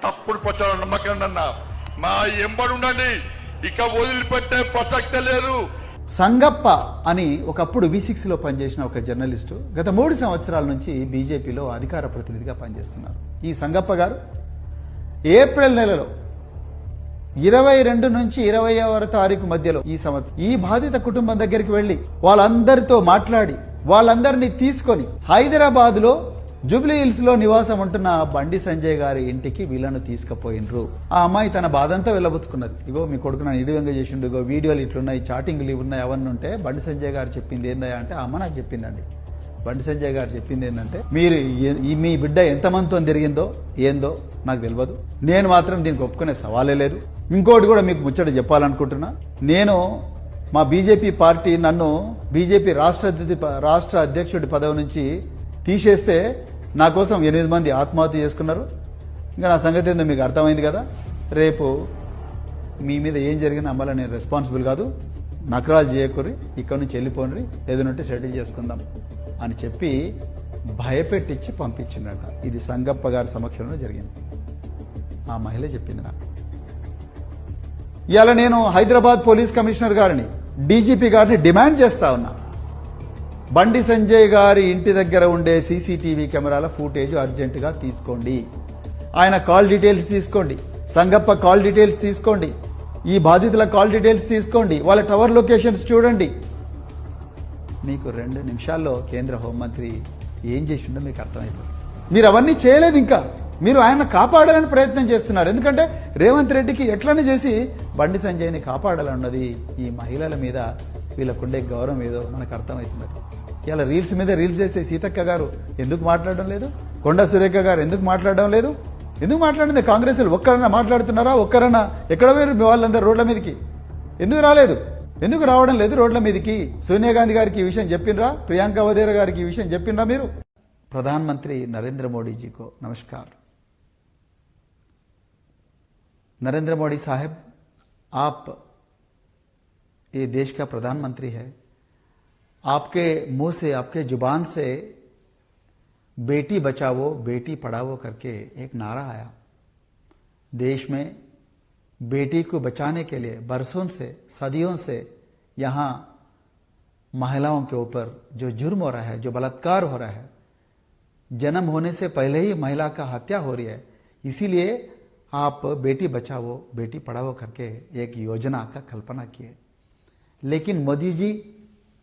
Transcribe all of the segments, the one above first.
తప్పుడు ప్రచారం నమ్మకండి అన్న. మా ఎంబడి ఉండండి, ఇక వదిలిపెట్టే ప్రసక్తే లేదు. సంగప్ప అని ఒకప్పుడు V6 లో పనిచేసిన ఒక జర్నలిస్టు గత 3 సంవత్సరాల నుంచి బీజేపీలో అధికార ప్రతినిధిగా పనిచేస్తున్నారు. ఈ సంగప్ప గారు ఏప్రిల్ నెలలో 22 నుంచి 20వ తారీఖు మధ్యలో ఈ సంవత్సరం ఈ బాధిత కుటుంబం దగ్గరికి వెళ్లి వాళ్ళందరితో మాట్లాడి వాళ్ళందరినీ తీసుకొని హైదరాబాద్ లో జూబ్లీ హిల్స్ లో నివాసం ఉంటున్న బండి సంజయ్ గారి ఇంటికి వీళ్ళను తీసుకుపోయినరు. ఆ అమ్మాయి తన బాధంతా వెళ్ళబుచ్చుకున్నది. ఇగో మీ కొడుకు నన్ను ఇడివంగా చేసిండు, ఇగో వీడియోలు ఇట్లున్నాయి, చాటింగ్లు ఇవున్నాయి, అవన్నీ ఉంటే బండి సంజయ్ గారు చెప్పింది ఏందా అంటే, ఆ అమ్మ నాకు చెప్పిందండి. బండి సంజయ్ గారు చెప్పింది ఏంటంటే, మీరు మీ బిడ్డ ఎంతమందితో తిరిగిందో ఏందో నాకు తెలియదు, నేను మాత్రం దీనికి ఒప్పుకునే సవాలే లేదు. ఇంకోటి కూడా మీకు ముచ్చట చెప్పాలనుకుంటున్నా, నేను మా బీజేపీ పార్టీ నన్ను బీజేపీ రాష్ట్ర అధ్యక్షుడి పదవి నుంచి తీసేస్తే నా కోసం 8 మంది ఆత్మహత్య చేసుకున్నారు. ఇంకా నా సంగతి ఏందో మీకు అర్థమైంది కదా. రేపు మీ మీద ఏం జరిగినా అమ్మలా నేను రెస్పాన్సిబుల్ కాదు, నకరాలు చేయకూరి, ఇక్కడి నుంచి వెళ్ళిపోండి, ఏదైనా సెటిల్ చేసుకుందాం అని చెప్పి భయపెట్టించి పంపించిండట. ఇది సంగప్ప గారి సమక్షంలో జరిగింది. ఆ మహిళ చెప్పింది నాకు. ఇవాళ నేను హైదరాబాద్ పోలీస్ కమిషనర్ గారిని, డీజీపీ గారిని డిమాండ్ చేస్తా ఉన్నా, బండి సంజయ్ గారి ఇంటి దగ్గర ఉండే సీసీటీవీ కెమెరాల ఫుటేజ్ అర్జెంటుగా తీసుకోండి. ఆయన కాల్ డీటెయిల్స్ తీసుకోండి, సంగప్ప కాల్ డీటెయిల్స్ తీసుకోండి, ఈ బాధితుల కాల్ డీటెయిల్స్ తీసుకోండి, వాళ్ళ టవర్ లొకేషన్స్ చూడండి. మీకు 2 నిమిషాల్లో కేంద్ర హోంమంత్రి ఏం చేసిండో మీకు అర్థమైపోతుంది. మీరు అవన్నీ చేయలేదు. ఇంకా మీరు ఆయన కాపాడాలని ప్రయత్నం చేస్తున్నారు. ఎందుకంటే రేవంత్ రెడ్డికి ఎట్లనే చేసి బండి సంజయ్ని కాపాడాలన్నది ఈ మహిళల మీద వీళ్ళకుండే గౌరవం ఏదో మనకు అర్థమవుతుంది. ఇలా రీల్స్ మీద రీల్స్ చేసే సీతక్క గారు ఎందుకు మాట్లాడడం లేదు? కొండా సురేఖ గారు ఎందుకు మాట్లాడడం లేదు? ఎందుకు మాట్లాడింది? కాంగ్రెస్ ఒక్కరన్నా మాట్లాడుతున్నారా? ఒక్కరన్నా ఎక్కడ పోయారు మీ వాళ్ళందరూ రోడ్ల మీదకి? ఎందుకు రాలేదు? ఎందుకు రావడం లేదు రోడ్ల మీదకి? సోనియా గాంధీ గారికి ఈ విషయం చెప్పినరా? ప్రియాంక వధేరా గారికి ఈ విషయం చెప్పినరా మీరు? प्रधानमंत्री नरेंद्र मोदी जी को नमस्कार। नरेंद्र मोदी साहब, आप ये देश का प्रधानमंत्री है, आपके मुंह से, आपके जुबान से बेटी बचाओ बेटी पढ़ाओ करके एक नारा आया। देश में बेटी को बचाने के लिए बरसों से, सदियों से यहाँ महिलाओं के ऊपर जो जुर्म हो रहा है, जो बलात्कार हो रहा है, जन्म होने से पहले ही महिला का हत्या हो रही है, इसीलिए आप बेटी बचाओ बेटी पढ़ाओ करके एक योजना का कल्पना किए। लेकिन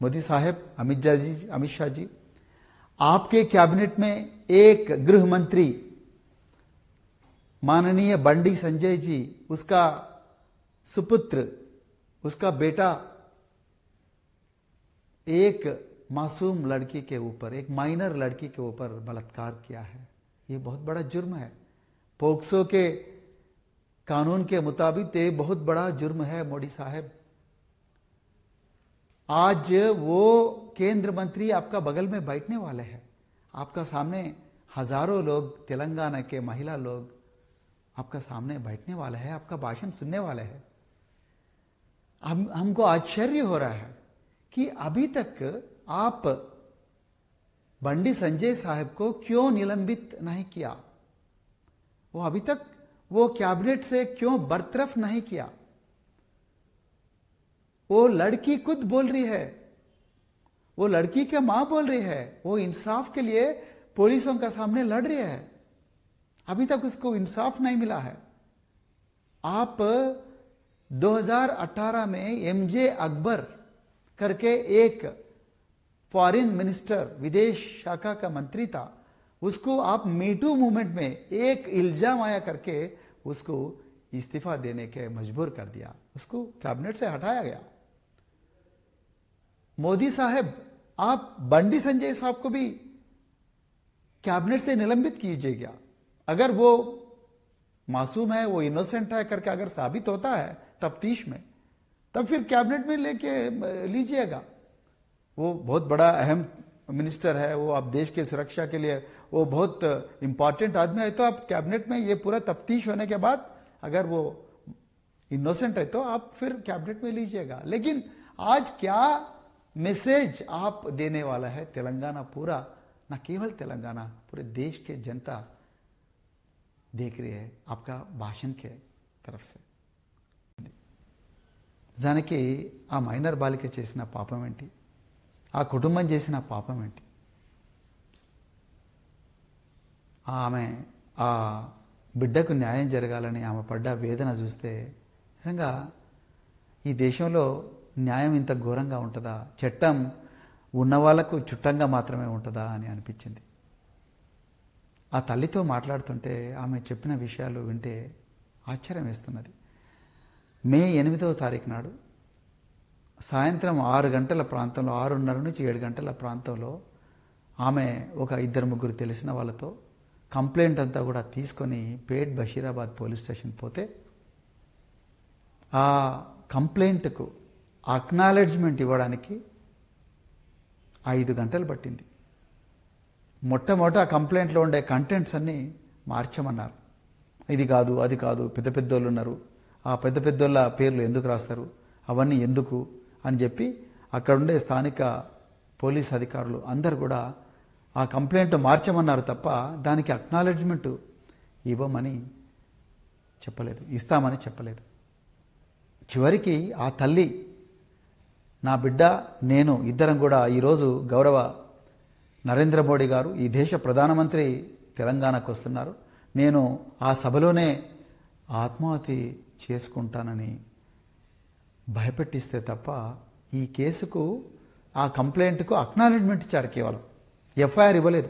मोदी साहब, अमित शाह जी, आपके कैबिनेट में एक गृह मंत्री माननीय बंडी संजय जी, उसका सुपुत्र, उसका बेटा एक मासूम लड़की के ऊपर, एक माइनर लड़की के ऊपर बलात्कार किया है। ये बहुत बड़ा जुर्म है। पोक्सो के कानून के मुताबिक ये बहुत बड़ा जुर्म है। मोदी साहब, आज वो केंद्र मंत्री आपका बगल में बैठने वाले हैं, आपका सामने हजारों लोग, तेलंगाना के महिला लोग आपका सामने बैठने वाले हैं, आपका भाषण सुनने वाले हैं। हमको आश्चर्य हो रहा है कि अभी तक आप बंडी संजय साहब को क्यों निलंबित नहीं किया? वो अभी तक वो कैबिनेट से क्यों बरतरफ नहीं किया? वो लड़की खुद बोल रही है, वो लड़की के मां बोल रही है, वो इंसाफ के लिए पुलिसों का सामने लड़ रही है, अभी तक उसको इंसाफ नहीं मिला है। आप 2018 में एमजे अकबर करके एक फॉरेन मिनिस्टर, विदेश शाखा का मंत्री था, उसको आप मीटू मूवमेंट में एक इल्जाम आया करके उसको इस्तीफा देने के मजबूर कर दिया, उसको कैबिनेट से हटाया गया। मोदी साहब, आप बंडी संजय साहब को भी कैबिनेट से निलंबित कीजिएगा। अगर वो मासूम है, वो इनोसेंट है करके अगर साबित होता है तफ्तीश में, तब फिर कैबिनेट में लेके लीजिएगा। वो बहुत बड़ा अहम मिनिस्टर है, वो आप देश के सुरक्षा के लिए वो बहुत इंपॉर्टेंट आदमी है, तो आप कैबिनेट में ये पूरा तफ्तीश होने के बाद अगर वो इनोसेंट है तो आप फिर कैबिनेट में लीजिएगा। लेकिन आज क्या मैसेज आप देने वाला है? तेलंगाना पूरा, न केवल तेलंगाना, पूरे देश के जनता देख रही है आपका भाषण के तरफ से. నిజానికి ఆ మైనర్ బాలిక చేసిన పాపం ఏంటి, ఆ కుటుంబం చేసిన పాపం ఏంటి, ఆమె ఆ బిడ్డకు న్యాయం జరగాలని ఆమె పడ్డ వేదన చూస్తే నిజంగా ఈ దేశంలో న్యాయం ఇంత ఘోరంగా ఉంటుందా, చట్టం ఉన్న వాళ్ళకు చుట్టంగా మాత్రమే ఉంటుందా అని అనిపించింది. ఆ తల్లితో మాట్లాడుతుంటే ఆమె చెప్పిన విషయాలు వింటే ఆశ్చర్యం వేస్తున్నది. మే 8వ తారీఖు నాడు సాయంత్రం 6 గంటల ప్రాంతంలో, 6:30 నుంచి 7 గంటల ప్రాంతంలో ఆమె ఒక 2-3 తెలిసిన వాళ్ళతో కంప్లైంట్ అంతా కూడా తీసుకొని పేట్ బషీరాబాద్ పోలీస్ స్టేషన్ పోతే ఆ కంప్లైంట్కు అక్నాలెడ్జ్మెంట్ ఇవ్వడానికి 5 గంటలు పట్టింది. మొట్టమొదట ఆ కంప్లైంట్లో ఉండే కంటెంట్స్ అన్నీ మార్చమన్నారు. ఇది కాదు, అది కాదు, పెద్ద పెద్దోళ్ళు ఉన్నారు, ఆ పెద్ద పెద్దోళ్ళ పేర్లు ఎందుకు రాస్తారు, అవన్నీ ఎందుకు అని చెప్పి అక్కడ ఉండే స్థానిక పోలీస్ అధికారులు అందరు కూడా ఆ కంప్లైంట్ మార్చమన్నారు తప్ప దానికి అక్నాలెడ్జ్మెంట్ ఇవ్వమని చెప్పలేదు, ఇస్తామని చెప్పలేదు. చివరికి ఆ తల్లి, నా బిడ్డ నేను ఇద్దరం కూడా ఈరోజు గౌరవ నరేంద్ర మోడీ గారు ఈ దేశ ప్రధానమంత్రి తెలంగాణకు వస్తున్నారు, నేను ఆ సభలోనే ఆత్మహత్య చేసుకుంటానని భయపెట్టిస్తే తప్ప ఈ కేసుకు ఆ కంప్లైంట్కు అక్నాలెడ్జ్మెంట్ ఇచ్చారు, కేవలం ఎఫ్ఐఆర్ ఇవ్వలేదు.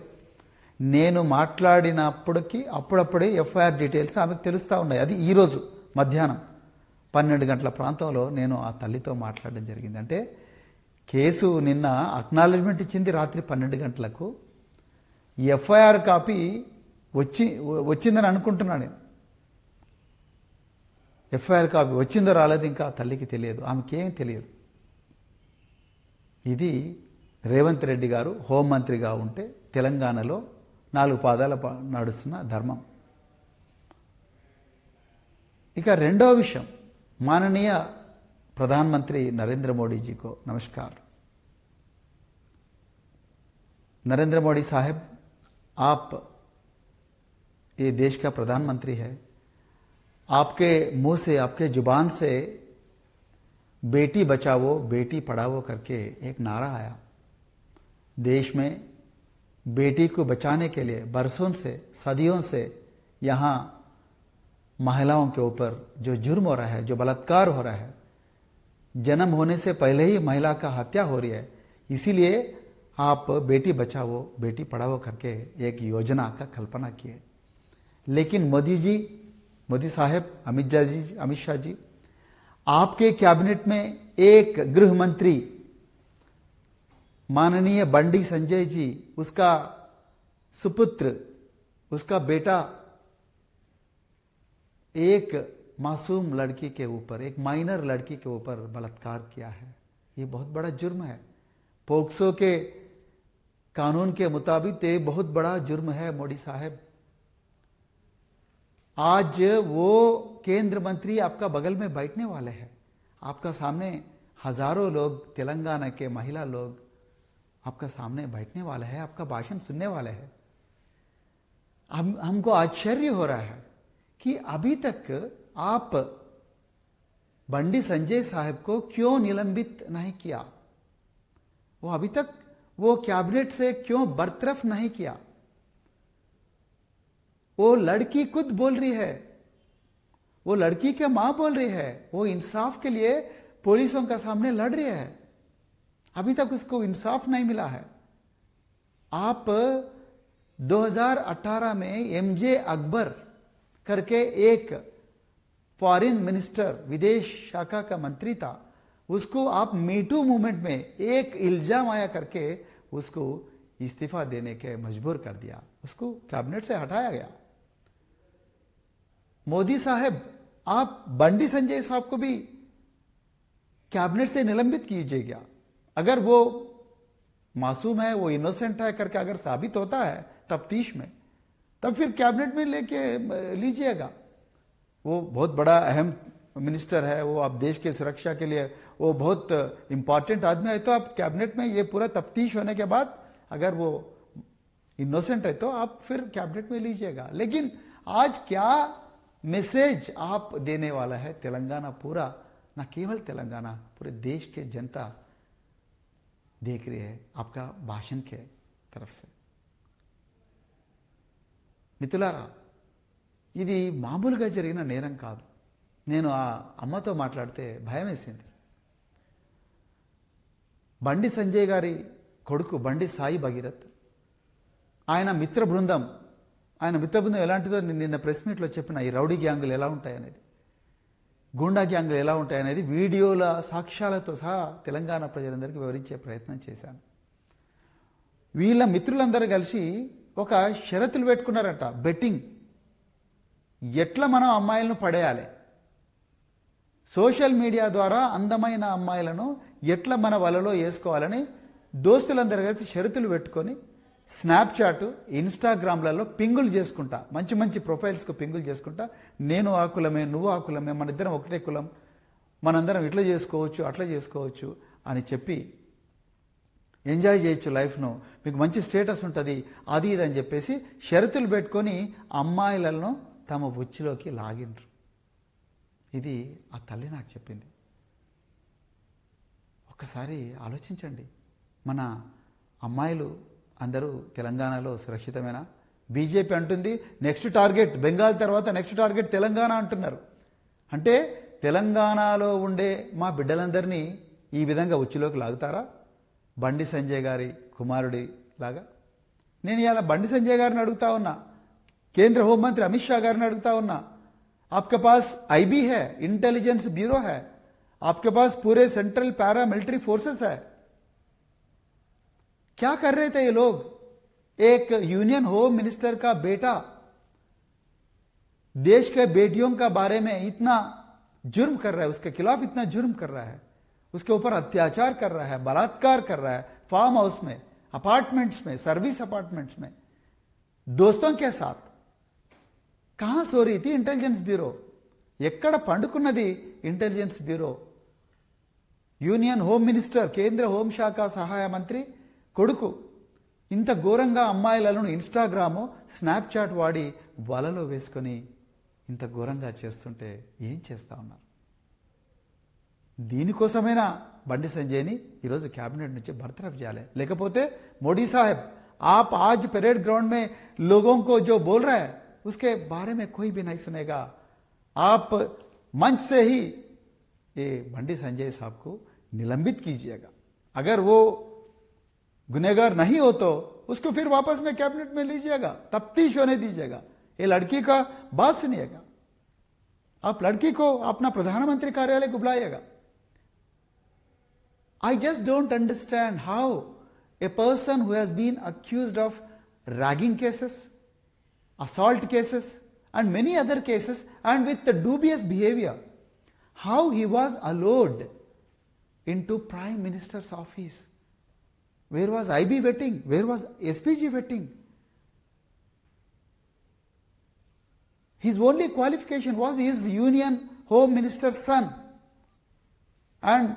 నేను మాట్లాడినప్పటికీ అప్పుడప్పుడే ఎఫ్ఐఆర్ డీటెయిల్స్ ఆమెకు తెలుస్తూ ఉన్నాయి. అది ఈరోజు మధ్యాహ్నం 12 గంటల ప్రాంతంలో నేను ఆ తల్లితో మాట్లాడడం జరిగింది. అంటే కేసు నిన్న అక్నాలెడ్జ్మెంట్ ఇచ్చింది రాత్రి 12 గంటలకు, ఎఫ్ఐఆర్ కాపీ వచ్చిందని అనుకుంటున్నాను నేను. ఎఫ్ఐఆర్ కాపీ వచ్చిందో రాలేదు ఇంకా తల్లికి తెలియదు, ఆమెకేం తెలియదు. ఇది రేవంత్ రెడ్డి గారు హోంమంత్రిగా ఉంటే తెలంగాణలో 4 పాదాల నడుస్తున్న ధర్మం. ఇక రెండో విషయం, माननीय प्रधानमंत्री नरेंद्र मोदी जी को नमस्कार. नरेंद्र मोदी साहब, आप ये देश का प्रधानमंत्री है, आपके मुंह से, आपके जुबान से बेटी बचाओ बेटी पढ़ाओ करके एक नारा आया. देश में बेटी को बचाने के लिए बरसों से, सदियों से यहाँ महिलाओं के ऊपर जो जुर्म हो रहा है, जो बलात्कार हो रहा है, जन्म होने से पहले ही महिला का हत्या हो रही है, इसीलिए आप बेटी बचाओ बेटी पढ़ाओ करके एक योजना का कल्पना किए. लेकिन मोदी साहब, अमित शाह जी, आपके कैबिनेट में एक गृह मंत्री माननीय बंडी संजय जी, उसका सुपुत्र, उसका बेटा एक मासूम लड़की के ऊपर, एक माइनर लड़की के ऊपर बलात्कार किया है. ये बहुत बड़ा जुर्म है. पोक्सो के कानून के मुताबिक ये बहुत बड़ा जुर्म है. मोदी साहब, आज वो केंद्र मंत्री आपका बगल में बैठने वाले हैं, आपका सामने हजारों लोग, तेलंगाना के महिला लोग आपका सामने बैठने वाले हैं, आपका भाषण सुनने वाले हैं. हमको आश्चर्य हो रहा है कि अभी तक आप बंडी संजय साहब को क्यों निलंबित नहीं किया, वो अभी तक वो कैबिनेट से क्यों बरतरफ नहीं किया. वो लड़की खुद बोल रही है, वो लड़की के मां बोल रही है, वो इंसाफ के लिए पुलिसों का सामने लड़ रही है, अभी तक उसको इंसाफ नहीं मिला है. आप 2018 में एमजे अकबर करके एक फॉरेन मिनिस्टर, विदेश शाखा का मंत्री था, उसको आप मीटू मूवमेंट में एक इल्जाम आया करके उसको इस्तीफा देने के मजबूर कर दिया, उसको कैबिनेट से हटाया गया. मोदी साहब, आप बंडी संजय साहब को भी कैबिनेट से निलंबित कीजिएगा. अगर वो मासूम है, वो इनोसेंट है करके अगर साबित होता है तफ्तीश में, तब फिर कैबिनेट में लेके लीजिएगा. वो बहुत बड़ा अहम मिनिस्टर है, वो आप देश के सुरक्षा के लिए वो बहुत इंपॉर्टेंट आदमी है, तो आप कैबिनेट में ये पूरा तफ्तीश होने के बाद अगर वो इनोसेंट है तो आप फिर कैबिनेट में लीजिएगा. लेकिन आज क्या मैसेज आप देने वाला है तेलंगाना पूरा, ना केवल तेलंगाना, पूरे देश के जनता देख रही है आपका भाषण के तरफ से. మిత్రులారా, ఇది మామూలుగా జరిగిన నేరం కాదు. నేను ఆ అమ్మతో మాట్లాడితే భయం వేసింది. బండి సంజయ్ గారి కొడుకు బండి సాయి భగీరథ్, ఆయన మిత్ర బృందం ఎలాంటిదో నేను నిన్న ప్రెస్ మీట్లో చెప్పిన. ఈ రౌడీ గ్యాంగులు ఎలా ఉంటాయనేది, గూండా గ్యాంగులు ఎలా ఉంటాయనేది వీడియోల సాక్ష్యాలతో సహా తెలంగాణ ప్రజలందరికీ వివరించే ప్రయత్నం చేశాను. వీళ్ళ మిత్రులందరూ కలిసి ఒక షరతులు పెట్టుకున్నారట. బెట్టింగ్, ఎట్లా మనం అమ్మాయిలను పడేయాలి, సోషల్ మీడియా ద్వారా అందమైన అమ్మాయిలను ఎట్లా మన వలలో వేసుకోవాలని దోస్తులందరూ కలిసి షరతులు పెట్టుకొని స్నాప్చాట్, ఇన్స్టాగ్రామ్లలో పింగులు చేసుకుంటా, మంచి మంచి ప్రొఫైల్స్కు పింగులు చేసుకుంటా, నేను ఆ కులమే, నువ్వు ఆ కులమే, మన ఇద్దరం ఒకటే కులం, మనందరం ఇట్లా చేసుకోవచ్చు అట్లా చేసుకోవచ్చు అని చెప్పి ఎంజాయ్ చేయొచ్చు లైఫ్ను, మీకు మంచి స్టేటస్ ఉంటుంది, అది ఇది అని చెప్పేసి షరతులు పెట్టుకొని అమ్మాయిలను తమ ఉచ్చులోకి లాగినరు. ఇది ఆ తల్లి నాకు చెప్పింది. ఒక్కసారి ఆలోచించండి, మన అమ్మాయిలు అందరూ తెలంగాణలో సురక్షితమేనా? బీజేపీ అంటుంది నెక్స్ట్ టార్గెట్ బెంగాల్ తర్వాత నెక్స్ట్ టార్గెట్ తెలంగాణ అంటున్నారు. అంటే తెలంగాణలో ఉండే మా బిడ్డలందరినీ ఈ విధంగా ఉచ్చులోకి లాగుతారా? బండి సంజయ్ గారి కుమారుడి లాగా. నేను ఇలా బండి సంజయ్ గారిని అడుగుతా ఉన్నా, కేంద్ర హోంమంత్రి అమిత్ షా గారిని అడుగుతా ఉన్నా, आपके पास आईबी है, इंटेलिजेंस ब्यूरो है, आपके पास पूरे सेंट्रल पैरा मिलिट्री फोर्सेस है, क्या कर रहे थे ये लोग? एक यूनियन होम मिनिस्टर का बेटा देश के बेटियों का बारे में इतना जुर्म कर रहा है, उसके खिलाफ इतना जुर्म कर रहा है, उसके ऊपर अत्याचार कर रहा है, बलात्कार कर रहा है, फार्म हाउस में, अपार्टमेंट्स में, सर्विस अपार्टमेंट्स में, दोस्तों के साथ. कहां सो रही थी इंटेलिजेंस ब्यूरो? ఎక్కడ పండుకున్నది intelligence bureau? Union home minister, కేంద్ర హోంశాఖ సహాయ మంత్రి కొడుకు ఇంత ఘోరంగా అమ్మాయిలను ఇన్స్టాగ్రామ్, స్నాప్చాట్ వాడి వలలో వేసుకొని ఇంత ఘోరంగా చేస్తుంటే ఏం చేస్తా ఉన్నారు? దీనికోసమైనా బండి సంజయ్ని ఈరోజు క్యాబినెట్ నుంచి బర్తరఫ్ చేయాలి. లేకపోతే మోడీ సాహెబ్, आप आज परेड ग्राउंड में लोगों को जो बोल रहा है उसके बारे में कोई भी नहीं सुनेगा. आप मंच से ही ये बंडी संजय साहब को निलंबित कीजिएगा. अगर वो गुनहगार नहीं हो तो उसको फिर वापस में कैबिनेट में लीजिएगा, तफ्तीश होने दीजिएगा. ये लड़की का बात सुनिएगा. आप लड़की को अपना प्रधानमंत्री कार्यालय को बुलाइएगा. I just don't understand how a person who has been accused of ragging cases, assault cases and many other cases and with the dubious behavior, how he was allowed into Prime Minister's office. Where was IB vetting? Where was SPG vetting? His only qualification was his Union Home Minister's son, and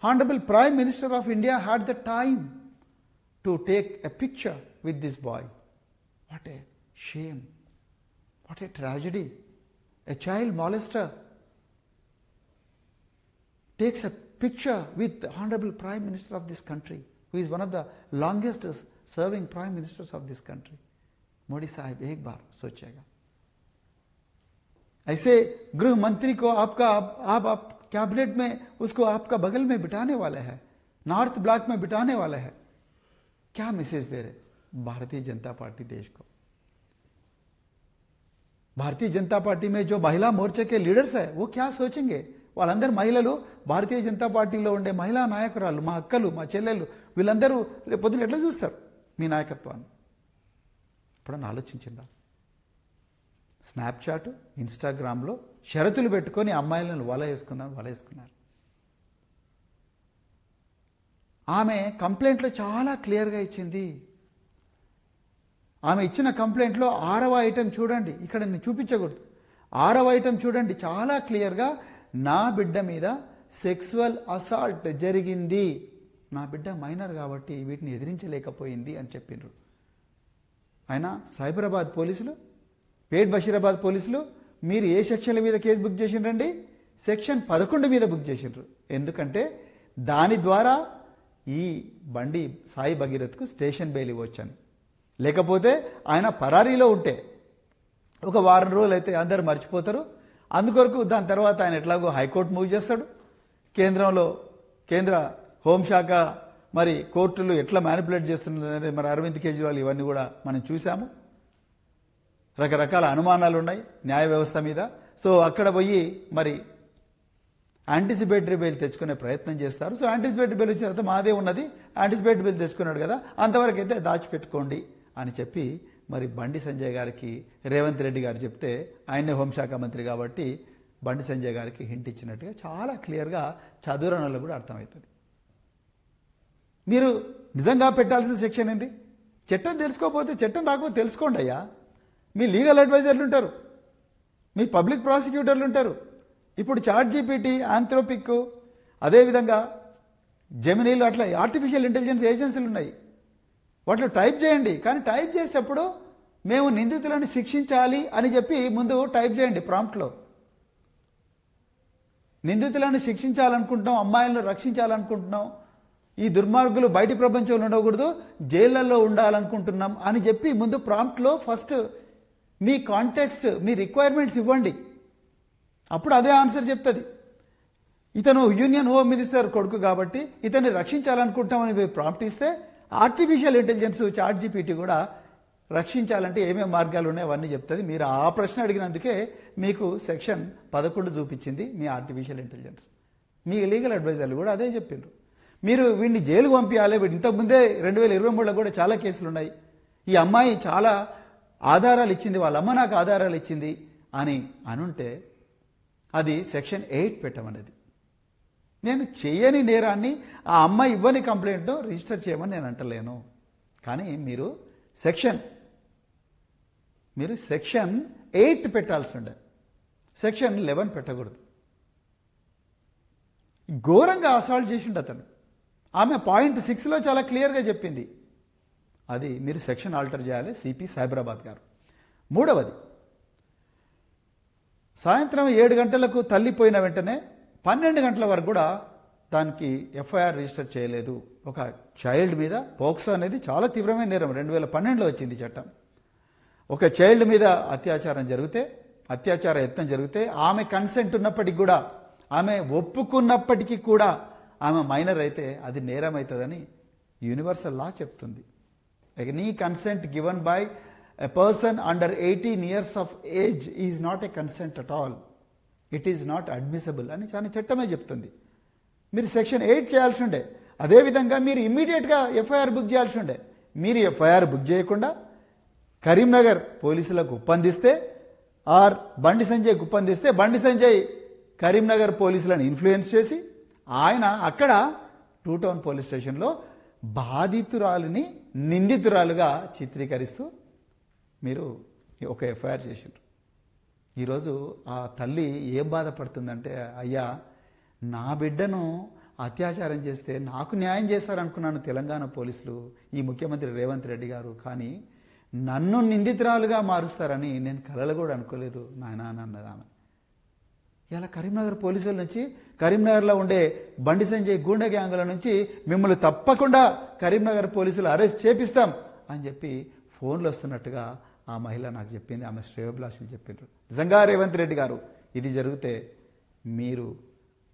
Honorable Prime Minister of India had the time to take a picture with this boy. What a shame. What a tragedy. A child molester takes a picture with the Honorable Prime Minister of this country, who is one of the longest serving Prime Ministers of this country. Modi साहब एक बार सोचेगा. ऐसे गृह मंत्री को आप cabinet में उसको आपका बगल में बिठाने वाले हैं, नॉर्थ ब्लॉक में बिठाने वाले हैं. क्या मैसेज दे रहे भारतीय जनता पार्टी देश को? भारतीय जनता पार्टी में जो महिला मोर्चे के लीडर्स है वो क्या सोचेंगे? వాళ్ళందరూ మహిళలు, భారతీయ జనతా పార్టీలో ఉండే మహిళా నాయకురాలు, మా అక్కలు, మా చెల్లెళ్ళు, వీళ్ళందరూ రేపు పొద్దున ఎట్లా చూస్తారు మీ నాయకత్వాన్ని? ఎప్పుడన్నా ఆలోచించిందా? స్నాప్చాట్, ఇన్స్టాగ్రామ్లో షరతులు పెట్టుకొని అమ్మాయిలను వలేసుకున్నారు. ఆమె కంప్లైంట్లో చాలా క్లియర్గా ఇచ్చింది. ఆమె ఇచ్చిన కంప్లైంట్లో 6వ ఐటెం చూడండి, ఇక్కడ నేను చూపించకూడదు. 6వ ఐటెం చూడండి, చాలా క్లియర్గా నా బిడ్డ మీద సెక్సువల్ అసాల్ట్ జరిగింది, నా బిడ్డ మైనర్ కాబట్టి వీటిని ఎదిరించలేకపోయింది అని చెప్పిండ్రు. ఆయన సైబరాబాద్ పోలీసులు పేట్ బషీరాబాద్ పోలీసులు మీరు ఏ సెక్షన్ల మీద కేసు బుక్ చేసిండ్రండి? సెక్షన్ 11 మీద బుక్ చేసిండ్రు. ఎందుకంటే దాని ద్వారా ఈ బండి సాయి భగీరథ్కు స్టేషన్ బెయిల్ ఇవ్వచ్చని. లేకపోతే ఆయన పరారీలో ఉంటే ఒక వారం రోజులు అయితే అందరు మర్చిపోతారు. అందుకొరకు దాని తర్వాత ఆయన ఎట్లాగో హైకోర్టు మూవ్ చేస్తాడు. కేంద్ర హోంశాఖ మరి కోర్టులు ఎట్లా మ్యానిపులేట్ చేస్తున్నది మరి అరవింద్ కేజ్రీవాల్ ఇవన్నీ కూడా మనం చూసాము. రకరకాల అనుమానాలు ఉన్నాయి న్యాయ వ్యవస్థ మీద. సో అక్కడ పోయి మరి యాంటిసిపేటరీ బెయిల్ తెచ్చుకునే ప్రయత్నం చేస్తారు. సో యాంటిసిపేటరీ బెయిల్ వచ్చిన తర్వాత మాదే ఉన్నది, యాంటిసిపేటరీ బెయిల్ తెచ్చుకున్నాడు కదా, అంతవరకు అయితే దాచిపెట్టుకోండి అని చెప్పి మరి బండి సంజయ్ గారికి రేవంత్ రెడ్డి గారు చెప్తే ఆయనే హోంశాఖ మంత్రి కాబట్టి బండి సంజయ్ గారికి హింట్ ఇచ్చినట్టుగా చాలా క్లియర్గా చదువురాని వాళ్ళకు కూడా అర్థమవుతుంది. మీరు నిజంగా పెట్టాల్సిన సెక్షన్ ఏంది? చట్టం తెలుసుకోకపోతే చట్టం రాకపోతే తెలుసుకోండి అయ్యా. మీ లీగల్ అడ్వైజర్లు ఉంటారు, మీ పబ్లిక్ ప్రాసిక్యూటర్లు ఉంటారు. ఇప్పుడు చాట్ జీపీటీ, ఆంథ్రోపిక్, అదేవిధంగా జెమినీలు అట్లా ఆర్టిఫిషియల్ ఇంటెలిజెన్స్ ఏజెన్సీలు ఉన్నాయి. వాటిలో టైప్ చేయండి. కానీ టైప్ చేసేటప్పుడు మేము నిందితులను శిక్షించాలి అని చెప్పి ముందు టైప్ చేయండి ప్రాంప్ట్లో. నిందితులను శిక్షించాలనుకుంటున్నాం, అమ్మాయిలను రక్షించాలనుకుంటున్నాం, ఈ దుర్మార్గులు బయటి ప్రపంచంలో ఉండకూడదు, జైళ్లలో ఉండాలనుకుంటున్నాం అని చెప్పి ముందు ప్రాంప్ట్లో ఫస్ట్ మీ కాంటెక్స్ట్, మీ రిక్వైర్మెంట్స్ ఇవ్వండి. అప్పుడు అదే ఆన్సర్ చెప్తుంది. ఇతను యూనియన్ హోమ్ మినిస్టర్ కొడుకు కాబట్టి ఇతన్ని రక్షించాలనుకుంటామని ప్రాంప్ట్ ఇస్తే ఆర్టిఫిషియల్ ఇంటెలిజెన్స్ చాట్ జీపీటీ కూడా రక్షించాలంటే ఏమేమి మార్గాలు ఉన్నాయో అవన్నీ చెప్తుంది. మీరు ఆ ప్రశ్న అడిగినందుకే మీకు సెక్షన్ 11 చూపించింది మీ ఆర్టిఫిషియల్ ఇంటెలిజెన్స్. మీ లీగల్ అడ్వైజర్లు కూడా అదే చెప్పిండ్రు. మీరు వీడిని జైలుకు పంపించాలి. వీడు ఇంతకుముందే 2023లో కూడా చాలా కేసులు ఉన్నాయి. ఈ అమ్మాయి చాలా ఆధారాలు ఇచ్చింది, వాళ్ళ అమ్మ నాకు ఆధారాలు ఇచ్చింది అని అనుంటే అది సెక్షన్ 8 పెట్టమనేది. నేను చేయని నేరాన్ని ఆ అమ్మాయి ఇవ్వని కంప్లైంట్ను రిజిస్టర్ చేయమని నేను అంటలేను. కానీ మీరు సెక్షన్ 8 పెట్టాల్సి ఉండే, సెక్షన్ 11 పెట్టకూడదు. ఘోరంగా అసాల్ట్ చేసిండు అతను. ఆమె పాయింట్ 6లో చాలా క్లియర్గా చెప్పింది. అది మీరు సెక్షన్ ఆల్టర్ చేయాలి, సిపి సైబరాబాద్ గారు. మూడవది, సాయంత్రం 7 గంటలకు తల్లిపోయిన వెంటనే 12 గంటల వరకు కూడా దానికి ఎఫ్ఐఆర్ రిజిస్టర్ చేయలేదు. ఒక చైల్డ్ మీద పోక్సో అనేది చాలా తీవ్రమైన నేరం, 2012లో వచ్చింది చట్టం. ఒక చైల్డ్ మీద అత్యాచార యత్నం జరిగితే ఆమె కన్సెంట్ ఉన్నప్పటికీ కూడా, ఆమె ఒప్పుకున్నప్పటికీ కూడా ఆమె మైనర్ అయితే అది నేరం అవుతుందని యూనివర్సల్ లా చెప్తుంది. Any consent given by a person under 18 years of age is not a consent at all, it is not admissible అని చాలా చట్టమే చెప్తుంది. మీరు సెక్షన్ 8 చేయాల్సి ఉండే. అదేవిధంగా మీరు ఇమ్మీడియట్గా ఎఫ్ఐఆర్ బుక్ చేయాల్సి ఉండే. మీరు ఎఫ్ఐఆర్ బుక్ చేయకుండా కరీంనగర్ పోలీసులకు ఉప్పందిస్తే, ఆర్ బండి సంజయ్ ఉప్పందిస్తే, బండి సంజయ్ కరీంనగర్ పోలీసులను ఇన్ఫ్లుయెన్స్ చేసి ఆయన అక్కడ 2 Town పోలీస్ స్టేషన్లో బాధితురాలిని నిందితురాలుగా చిత్రీకరిస్తూ మీరు ఒక ఎఫ్ఐఆర్ చేసిండ్రు. ఈరోజు ఆ తల్లి ఏం బాధపడుతుందంటే, అయ్యా నా బిడ్డను అత్యాచారం చేస్తే నాకు న్యాయం చేస్తారనుకున్నాను తెలంగాణ పోలీసులు, ఈ ముఖ్యమంత్రి రేవంత్ రెడ్డి గారు, కానీ నన్ను నిందితురాలుగా మారుస్తారని నేను కలలు కూడా అనుకోలేదు నాయన అన్నది ఆమె. ఇలా కరీంనగర్ పోలీసుల నుంచి, కరీంనగర్లో ఉండే బండి సంజయ్ గూండా గ్యాంగుల నుంచి మిమ్మల్ని తప్పకుండా కరీంనగర్ పోలీసులు అరెస్ట్ చేపిస్తాం అని చెప్పి ఫోన్లు వస్తున్నట్టుగా ఆ మహిళ నాకు చెప్పింది, ఆమె శ్రేయోభిలాషులు చెప్పిండ్రు. నిజంగా రేవంత్ రెడ్డి గారు ఇది జరిగితే మీరు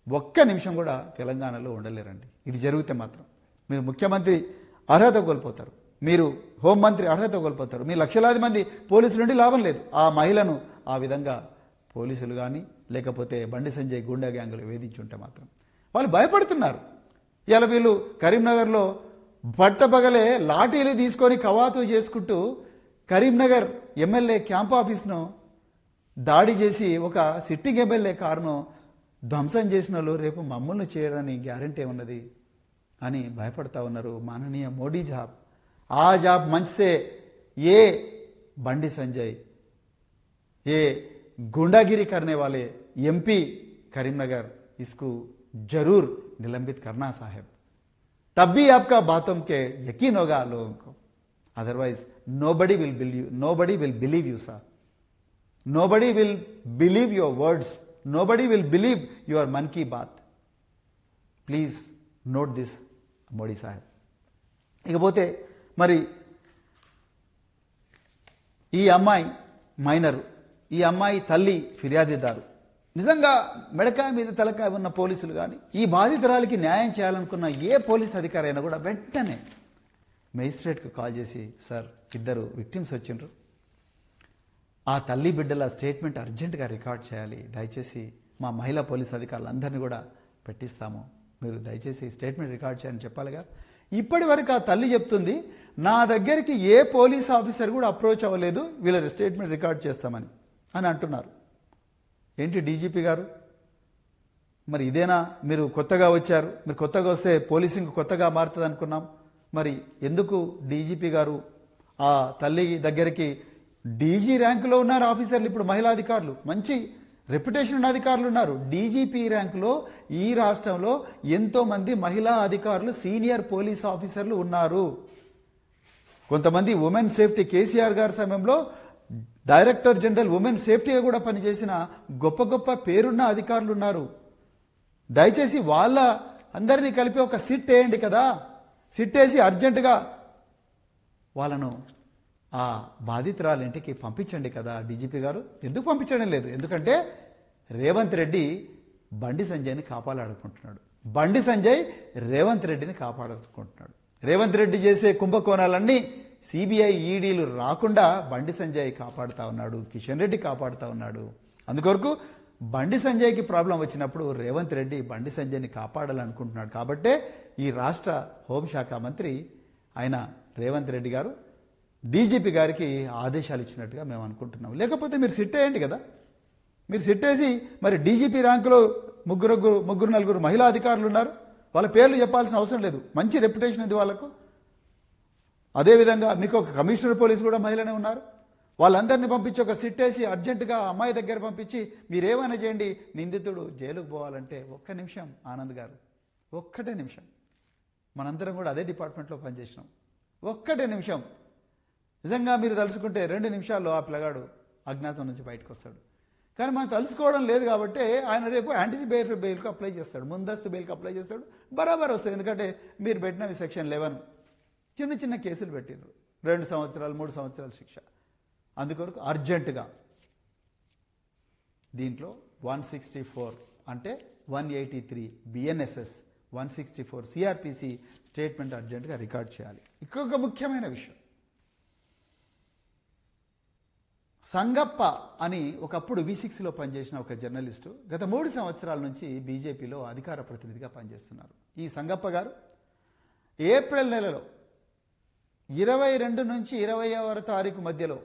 ఒక్క నిమిషం కూడా తెలంగాణలో ఉండలేరండి. ఇది జరిగితే మాత్రం మీరు ముఖ్యమంత్రి అర్హత కోల్పోతారు, మీరు హోంమంత్రి అర్హత కోల్పోతారు, మీ లక్షలాది మంది పోలీసులు నుండి లాభం లేదు. ఆ మహిళను ఆ విధంగా పోలీసులు కానీ లేకపోతే బండి సంజయ్ గూండా గ్యాంగులు వేధించుంటే మాత్రం వాళ్ళు భయపడుతున్నారు. ఇలా వీళ్ళు కరీంనగర్లో పట్టపగలే లాఠీలు తీసుకొని కవాతు చేసుకుంటూ కరీంనగర్ ఎమ్మెల్యే క్యాంప్ ఆఫీస్ను దాడి చేసి ఒక సిట్టింగ్ ఎమ్మెల్యే కారును ధ్వంసం చేసిన వాళ్ళు రేపు మమ్మల్ని చేయడానికి గ్యారంటీ ఉన్నది అని భయపడతా ఉన్నారు. మాననీయ మోడీ జాబ్, ఆ జాబ్ మంచిసే ఏ బండి సంజయ్, ఏ गुंडागिरी करने वाले एमपी करीमनगर इसको जरूर निलंबित करना साहब, तब भी आपका बातों के यकीन होगा लोगों को, otherwise nobody will believe you sir. Nobody will believe your words, nobody will believe your Mann Ki Baat. Please note this Modi saheb. ఇకపోతే మరి ఈ అమ్మాయి మైనరు, ఈ అమ్మాయి తల్లి ఫిర్యాదుదారు. నిజంగా మెడకాయ మీద తలకాయ ఉన్న పోలీసులు కానీ ఈ బాధితురాలికి న్యాయం చేయాలనుకున్న ఏ పోలీస్ అధికారి అయినా కూడా వెంటనే మెజిస్ట్రేట్కి కాల్ చేసి, సార్ ఇద్దరు విక్టిమ్స్ వచ్చిండ్రు, ఆ తల్లి బిడ్డల స్టేట్మెంట్ అర్జెంటుగా రికార్డ్ చేయాలి, దయచేసి మా మహిళా పోలీస్ అధికారులందరినీ కూడా పెట్టిస్తాము, మీరు దయచేసి స్టేట్మెంట్ రికార్డ్ చేయాలని చెప్పాలిగా. ఇప్పటి వరకు ఆ తల్లి చెప్తుంది, నా దగ్గరికి ఏ పోలీస్ ఆఫీసర్ కూడా అప్రోచ్ అవ్వలేదు, వీళ్ళ స్టేట్మెంట్ రికార్డ్ చేస్తామని అని అంటున్నారు. ఏంటి డీజీపీ గారు, మరి ఇదేనా మీరు కొత్తగా వచ్చారు, మీరు కొత్తగా వస్తే పోలీసింగ్ కొత్తగా మారుతుంది అనుకున్నాం, మరి ఎందుకు డీజీపీ గారు ఆ తల్లి దగ్గరికి, డీజీ ర్యాంకులో ఉన్నారు ఆఫీసర్లు, ఇప్పుడు మహిళా అధికారులు, మంచి రెప్యుటేషన్ ఉన్న అధికారులు ఉన్నారు. డీజీపీ ర్యాంకులో ఈ రాష్ట్రంలో ఎంతో మంది మహిళా అధికారులు, సీనియర్ పోలీస్ ఆఫీసర్లు ఉన్నారు. కొంతమంది ఉమెన్ సేఫ్టీ, కేసీఆర్ గారి సమయంలో డైరెక్టర్ జనరల్ ఉమెన్ సేఫ్టీగా కూడా పనిచేసిన గొప్ప గొప్ప పేరున్న అధికారులు ఉన్నారు. దయచేసి వాళ్ళ అందరినీ కలిపి ఒక సిట్ వేయండి కదా, సిట్ వేసి అర్జెంటుగా వాళ్ళను ఆ బాధితురాలు ఇంటికి పంపించండి కదా డీజీపీ గారు. ఎందుకు పంపించడం లేదు, ఎందుకంటే రేవంత్ రెడ్డి బండి సంజయ్ని కాపాడాలనుకుంటున్నాడు. బండి సంజయ్ రేవంత్ రెడ్డిని కాపాడాలనుకుంటున్నాడు. రేవంత్ రెడ్డి చేసే కుంభకోణాలన్నీ సిబిఐ ఈడీలు రాకుండా బండి సంజయ్ కాపాడుతా ఉన్నాడు, కిషన్ రెడ్డి కాపాడుతా ఉన్నాడు. అందుకొరకు బండి సంజయ్కి ప్రాబ్లం వచ్చినప్పుడు రేవంత్ రెడ్డి బండి సంజయ్ని కాపాడాలనుకుంటున్నాడు. కాబట్టే ఈ రాష్ట్ర హోంశాఖ మంత్రి ఆయన రేవంత్ రెడ్డి గారు డీజీపీ గారికి ఆదేశాలు ఇచ్చినట్టుగా మేము అనుకుంటున్నాం. లేకపోతే మీరు సిట్ వేయండి కదా, మీరు సిట్ వేసి మరి డీజీపీ ర్యాంకులో ముగ్గురు నలుగురు మహిళా అధికారులు ఉన్నారు, వాళ్ళ పేర్లు చెప్పాల్సిన అవసరం లేదు, మంచి రెప్యుటేషన్ ఉంది వాళ్ళకు. అదేవిధంగా మీకు ఒక కమిషనర్ పోలీసు కూడా మహిళనే ఉన్నారు, వాళ్ళందరినీ పంపించి ఒక సిట్ వేసి అర్జెంటుగా అమ్మాయి దగ్గర పంపించి మీరేమైనా చేయండి, నిందితుడు జైలుకు పోవాలంటే ఒక్క నిమిషం ఆనంద్ గారు, ఒక్కటే నిమిషం. మనందరం కూడా అదే డిపార్ట్మెంట్లో పనిచేసినాం. ఒక్కటే నిమిషం నిజంగా మీరు తలుసుకుంటే 2 నిమిషాల్లో ఆ పిల్లగాడు అజ్ఞాతం నుంచి బయటకు వస్తాడు. కానీ మనం తలుసుకోవడం లేదు కాబట్టి ఆయన రేపు యాంటిసిపేటరీ బెయిల్కి అప్లై చేస్తాడు, ముందస్తు బెయిల్కి అప్లై చేస్తాడు, బరాబర్ వస్తుంది. ఎందుకంటే మీరు పెట్టినవి సెక్షన్ 11 చిన్న చిన్న కేసులు పెట్టినారు, 2 సంవత్సరాలు 3 సంవత్సరాల శిక్ష. అందుకొరకు అర్జెంటుగా దీంట్లో 164 అంటే 183 బిఎన్ఎస్ఎస్ 164 సిఆర్పిసి స్టేట్మెంట్ అర్జెంటుగా రికార్డ్ చేయాలి. ఇంకొక ముఖ్యమైన విషయం, సంగప్ప అని ఒకప్పుడు V6లో పనిచేసిన ఒక జర్నలిస్టు గత 3 సంవత్సరాల నుంచి బీజేపీలో అధికార ప్రతినిధిగా పనిచేస్తున్నారు. ఈ సంగప్ప గారు ఏప్రిల్ నెలలో 22 నుంచి 20వ తారీఖు మధ్యలో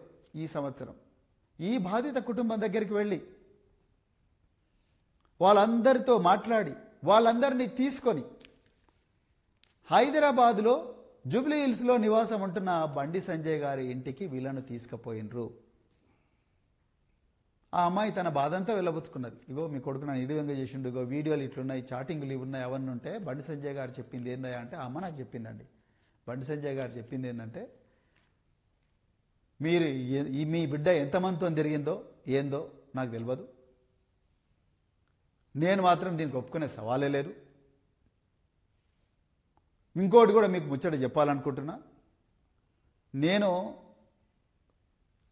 ఈ సంవత్సరం ఈ బాధిత కుటుంబం దగ్గరికి వెళ్ళి వాళ్ళందరితో మాట్లాడి వాళ్ళందరినీ తీసుకొని హైదరాబాద్లో జూబ్లీ హిల్స్లో నివాసం ఉంటున్న బండి సంజయ్ గారి ఇంటికి వీళ్ళను తీసుకుపోయినరు. ఆ అమ్మాయి తన బాధంతా వెళ్ళబుచ్చుకున్నది. ఇగో మీ కొడుకు నన్ను ఇడివంగా చేసిండు, ఇగో వీడియోలు ఇట్లున్నాయి, చాటింగ్లు ఇవి ఉన్నాయి, అవన్నీ ఉంటే బండి సంజయ్ గారు చెప్పింది ఏందా అంటే, అమ్మ నాకు చెప్పిందండి, బండి సంజయ్ గారు చెప్పింది ఏంటంటే, మీరు మీ బిడ్డ ఎంతమందితో తిరిగిందో ఏందో నాకు తెలియదు, నేను మాత్రం దీనికి ఒప్పుకునే సవాలే లేదు. ఇంకోటి కూడా మీకు ముచ్చట చెప్పాలనుకుంటున్నా, నేను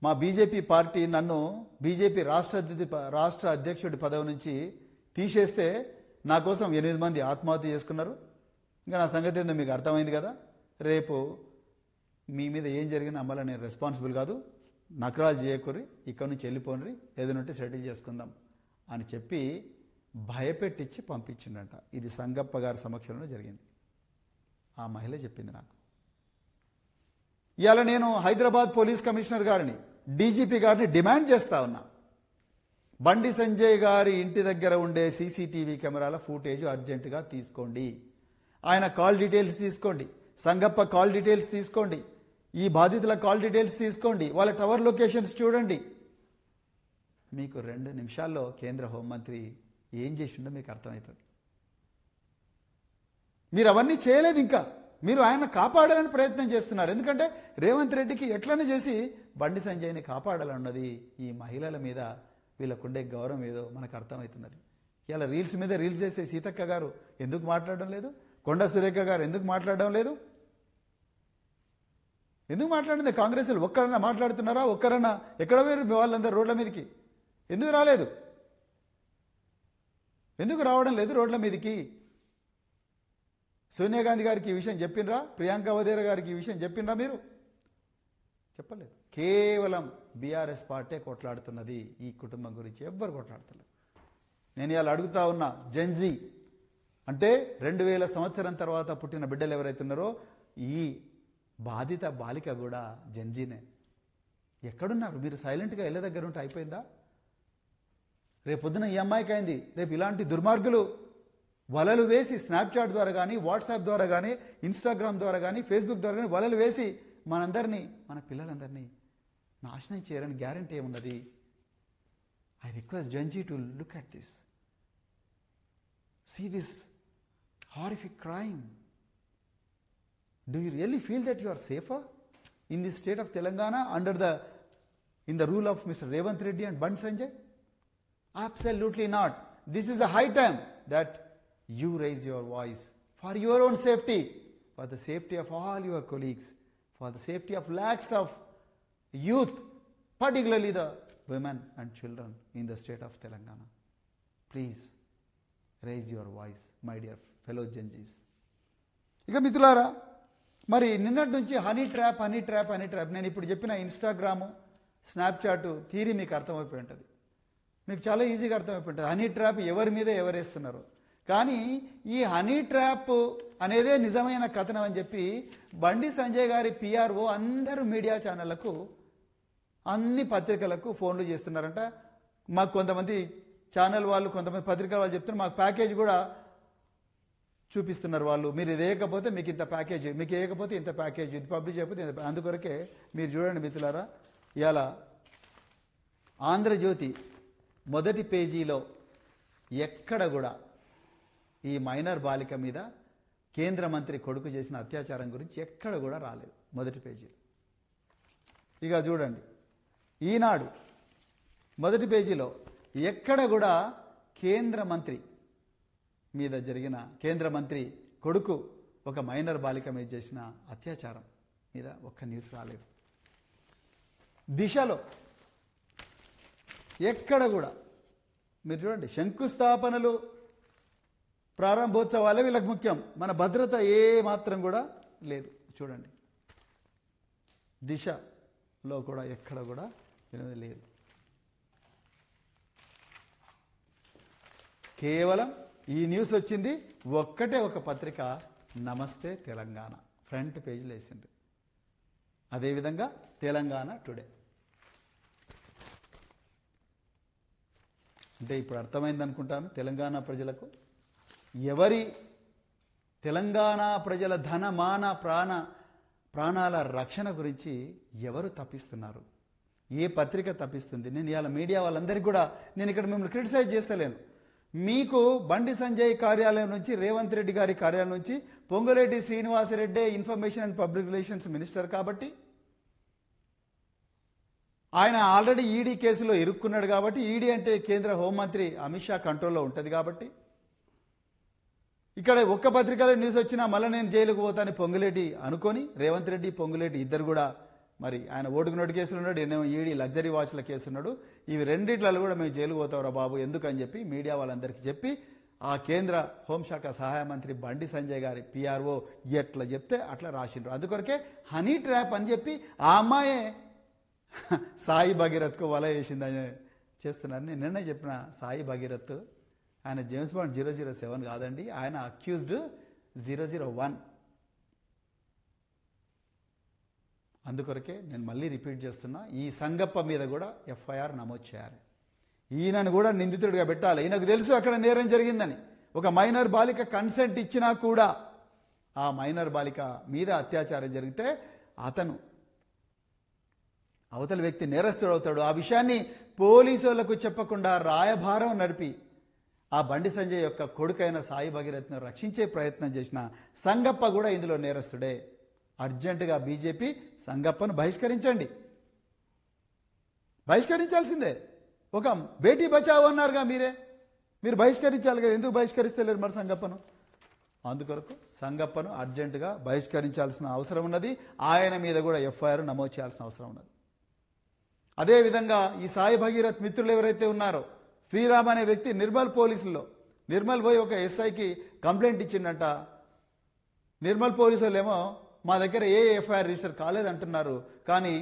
మా బీజేపీ పార్టీ నన్ను బీజేపీ రాష్ట్ర అధ్యక్షుడి పదవి నుంచి తీసేస్తే నా కోసం 8 మంది ఆత్మహత్య చేసుకున్నారు. ఇంకా నా సంగతి ఏందో మీకు అర్థమైంది కదా, రేపు మీ మీద ఏం జరిగినా అమ్మలా నేను రెస్పాన్సిబుల్ కాదు, నకరాలు చేయకూరి, ఇక్కడి నుంచి వెళ్ళిపోండి, ఏదైనా సెటిల్ చేసుకుందాం అని చెప్పి భయపెట్టించి పంపించిండట. ఇది సంగప్ప గారి సమక్షంలో జరిగింది. ఆ మహిళ చెప్పింది నాకు. ఇవాళ నేను హైదరాబాద్ పోలీస్ కమిషనర్ గారిని, డీజీపీ గారిని డిమాండ్ చేస్తా ఉన్నా, బండి సంజయ్ గారి ఇంటి దగ్గర ఉండే సీసీటీవీ కెమెరాల ఫుటేజ్ అర్జెంటుగా తీసుకోండి, ఆయన కాల్ డీటెయిల్స్ తీసుకోండి, సంగప్ప కాల్ డీటెయిల్స్ తీసుకోండి, ఈ బాధితుల కాల్ డీటెయిల్స్ తీసుకోండి, వాళ్ళ టవర్ లొకేషన్స్ చూడండి. మీకు 2 నిమిషాల్లో కేంద్ర హోంమంత్రి ఏం చేసిండో మీకు అర్థమవుతుంది. మీరు అవన్నీ చేయలేదు, ఇంకా మీరు ఆయన కాపాడాలని ప్రయత్నం చేస్తున్నారు. ఎందుకంటే రేవంత్ రెడ్డికి ఎట్లనే చేసి బండి సంజయ్ని కాపాడాలన్నది ఈ మహిళల మీద వీళ్ళకుండే గౌరవం ఏదో మనకు అర్థమవుతున్నది. ఇలా రీల్స్ మీద రీల్స్ చేసే సీతక్క గారు ఎందుకు మాట్లాడడం లేదు? కొండా సురేఖ గారు ఎందుకు మాట్లాడడం లేదు? ఎందుకు మాట్లాడింది? కాంగ్రెస్ ఒక్కరన్నా మాట్లాడుతున్నారా? ఒక్కరన్నా ఎక్కడ వేరు మీ వాళ్ళందరూ రోడ్ల మీదకి ఎందుకు రాలేదు? ఎందుకు రావడం లేదు రోడ్ల మీదకి? సోనియా గాంధీ గారికి ఈ విషయం చెప్పిండ్రా? ప్రియాంక వదేరా గారికి ఈ విషయం చెప్పిండ్రా? మీరు చెప్పలేదు. కేవలం బీఆర్ఎస్ పార్టీ కొట్లాడుతున్నది ఈ కుటుంబం గురించి, ఎవ్వరు కొట్లాడుతున్నారు. నేను ఇవాళ అడుగుతా ఉన్నా, జెన్జీ అంటే 2000 సంవత్సరం తర్వాత పుట్టిన బిడ్డలు ఎవరైతున్నారో ఈ బాధిత బాలిక కూడా జెన్జీనే. ఎక్కడున్నారు మీరు? సైలెంట్గా ఇళ్ళ దగ్గర ఉంటే అయిపోయిందా? రేపు పొద్దున ఈ అమ్మాయికి అయింది, రేపు ఇలాంటి దుర్మార్గులు వలలు వేసి స్నాప్చాట్ ద్వారా కానీ, వాట్సాప్ ద్వారా కానీ, ఇన్స్టాగ్రామ్ ద్వారా కానీ, ఫేస్బుక్ ద్వారా కానీ వలలు వేసి మనందరినీ, మన పిల్లలందరినీ నాశనం చేయరని గ్యారంటీ ఏమున్నది? I request Gen Z to look at this, see this horrific crime. Do you really feel that you are safer in this state of Telangana in the rule of Mr. Revanth Reddy and Bandi Sanjay? Absolutely not. This is the high time that you raise your voice for your own safety, for the safety of all your colleagues, for the safety of lakhs of youth, particularly the women and children in the state of Telangana. Please raise your voice, my dear fellow Genjis. ఇక మిత్రులారా, మరి నిన్నటి నుంచి honey trap నేను ఇప్పుడు చెప్పిన Instagram, Snapchat theory మీకు అర్థమైపోయి ఉంటుంది. మీకు చాలా ఈజీగా అర్థమైపోయి ఉంటుంది హనీ ట్రాప్ ఎవరి మీద ఎవరేస్తున్నారు. కానీ ఈ హనీ ట్రాప్ అనేదే నిజమైన కథనం అని చెప్పి బండి సంజయ్ గారి పిఆర్ఓ అందరూ మీడియా ఛానళ్లకు, అన్ని పత్రికలకు ఫోన్లు చేస్తున్నారంట. మాకు కొంతమంది ఛానల్ వాళ్ళు, కొంతమంది పత్రికల వాళ్ళు చెప్తున్నారు, మాకు ప్యాకేజ్ కూడా చూపిస్తున్నారు వాళ్ళు. మీరు ఇది వేయకపోతే మీకు ఇంత ప్యాకేజ్, మీకు వేయకపోతే ఇంత ప్యాకేజ్, ఇది పబ్లిష్ చేయకపోతే ఇంత. అందుకొరకే మీరు చూడండి మిత్రులారా, ఇవాళ ఆంధ్రజ్యోతి మొదటి పేజీలో ఎక్కడ కూడా ఈ మైనర్ బాలిక మీద కేంద్ర మంత్రి కొడుకు చేసిన అత్యాచారం గురించి ఎక్కడ కూడా రాలేదు మొదటి పేజీలో. ఇక చూడండి, ఈనాడు మొదటి పేజీలో ఎక్కడ కూడా కేంద్ర మంత్రి మీద జరిగిన, కేంద్ర మంత్రి కొడుకు ఒక మైనర్ బాలిక మీద చేసిన అత్యాచారం మీద ఒక్క న్యూస్ రాలేదు. దిశలో ఎక్కడ కూడా మీరు చూడండి, శంకుస్థాపనలు, ప్రారంభోత్సవాలే వీళ్ళకి ముఖ్యం, మన భద్రత ఏ మాత్రం కూడా లేదు. చూడండి, దిశలో కూడా ఎక్కడ కూడా లేదు. కేవలం ఈ న్యూస్ వచ్చింది ఒక్కటే ఒక పత్రిక, నమస్తే తెలంగాణ ఫ్రంట్ పేజీలో వేసింది. అదేవిధంగా తెలంగాణ టుడే. అంటే ఇప్పుడు అర్థమైంది అనుకుంటాను తెలంగాణ ప్రజలకు, ఎవరి తెలంగాణ ప్రజల ధన మాన ప్రాణాల రక్షణ గురించి ఎవరు తప్పిస్తున్నారు, ఏ పత్రిక తప్పిస్తుంది. నేను ఇవాళ మీడియా వాళ్ళందరికీ కూడా నేను ఇక్కడ మిమ్మల్ని క్రిటిసైజ్ చేస్తలేను. మీకు బండి సంజయ్ కార్యాలయం నుంచి, రేవంత్ రెడ్డి గారి కార్యాలయం నుంచి Ponguleti Srinivasa Reddy information and public relations minister కాబట్టి, ఆయన ఆల్రెడీ ఈడీ కేసులో ఇరుక్కున్నాడు కాబట్టి, ఈడీ అంటే కేంద్ర హోంమంత్రి అమిత్ షా కంట్రోల్లో ఉంటుంది కాబట్టి, ఇక్కడ ఒక్క పత్రికలో న్యూస్ వచ్చినా మళ్ళీ నేను జైలుకు పోతాను పొంగులేటి అనుకొని, రేవంత్ రెడ్డి పొంగులేటి ఇద్దరు కూడా మరి ఆయన ఓటుకు నోటు కేసులు ఉన్నాడు, ఎన్నో ఈడీ లగ్జరీ వాచ్ల కేసు ఉన్నాడు. ఇవి రెండిట్లలో కూడా మేము జైలు పోతావురా బాబు ఎందుకని చెప్పి మీడియా వాళ్ళందరికీ చెప్పి ఆ కేంద్ర హోంశాఖ సహాయ మంత్రి బండి సంజయ్ గారి పిఆర్ఓ ఎట్లా చెప్తే అట్లా రాసిండ్రు. అందుకొరకే హనీ ట్రాప్ అని చెప్పి ఆ అమ్మాయే సాయి భగీరథ్కు వల వేసిందని చేస్తున్నారు. నేను నిన్న చెప్పిన సాయి భగీరథ్ ఆయన జేమ్స్ బాండ్ 007 కాదండి, ఆయన అక్యూజ్డ్ 001. అందుకొరకే నేను మళ్ళీ రిపీట్ చేస్తున్నా, ఈ సంగప్ప మీద కూడా ఎఫ్ఐఆర్ నమోదు చేయాలి. ఈయనను కూడా నిందితుడిగా పెట్టాలి. ఈయనకు తెలుసు అక్కడ నేరం జరిగిందని. ఒక మైనర్ బాలిక కన్సెంట్ ఇచ్చినా కూడా ఆ మైనర్ బాలిక మీద అత్యాచారం జరిగితే అతను అవతల వ్యక్తి నేరస్తుడు అవుతాడు. ఆ విషయాన్ని పోలీసులకు చెప్పకుండా రాయభారం నడిపి ఆ బండి సంజయ్ యొక్క కొడుకైన సాయి భగీరథ్ను రక్షించే ప్రయత్నం చేసిన సంగప్ప కూడా ఇందులో నేరస్తుడే. అర్జెంటుగా బీజేపీ సంగప్పను బహిష్కరించండి, బహిష్కరించాల్సిందే. ఒక బేటీ బచావో అన్నారుగా మీరు బహిష్కరించాలి కదా, ఎందుకు బహిష్కరిస్తలేరు మరి సంగప్పను? అందుకొరకు సంగప్పను అర్జెంటుగా బహిష్కరించాల్సిన అవసరం ఉన్నది. ఆయన మీద కూడా ఎఫ్ఐఆర్ నమోదు చేయాల్సిన అవసరం ఉన్నది. అదేవిధంగా ఈ సాయి భగీరథ్ మిత్రులు ఎవరైతే ఉన్నారో, శ్రీరామ్ అనే వ్యక్తి నిర్మల్ పోయి ఒక ఎస్ఐకి కంప్లైంట్ ఇచ్చిండట. నిర్మల్ పోలీసులు ఏమో మా దగ్గర ఏ ఎఫ్ఐఆర్ రిజిస్టర్ కాలేదంటున్నారు, కానీ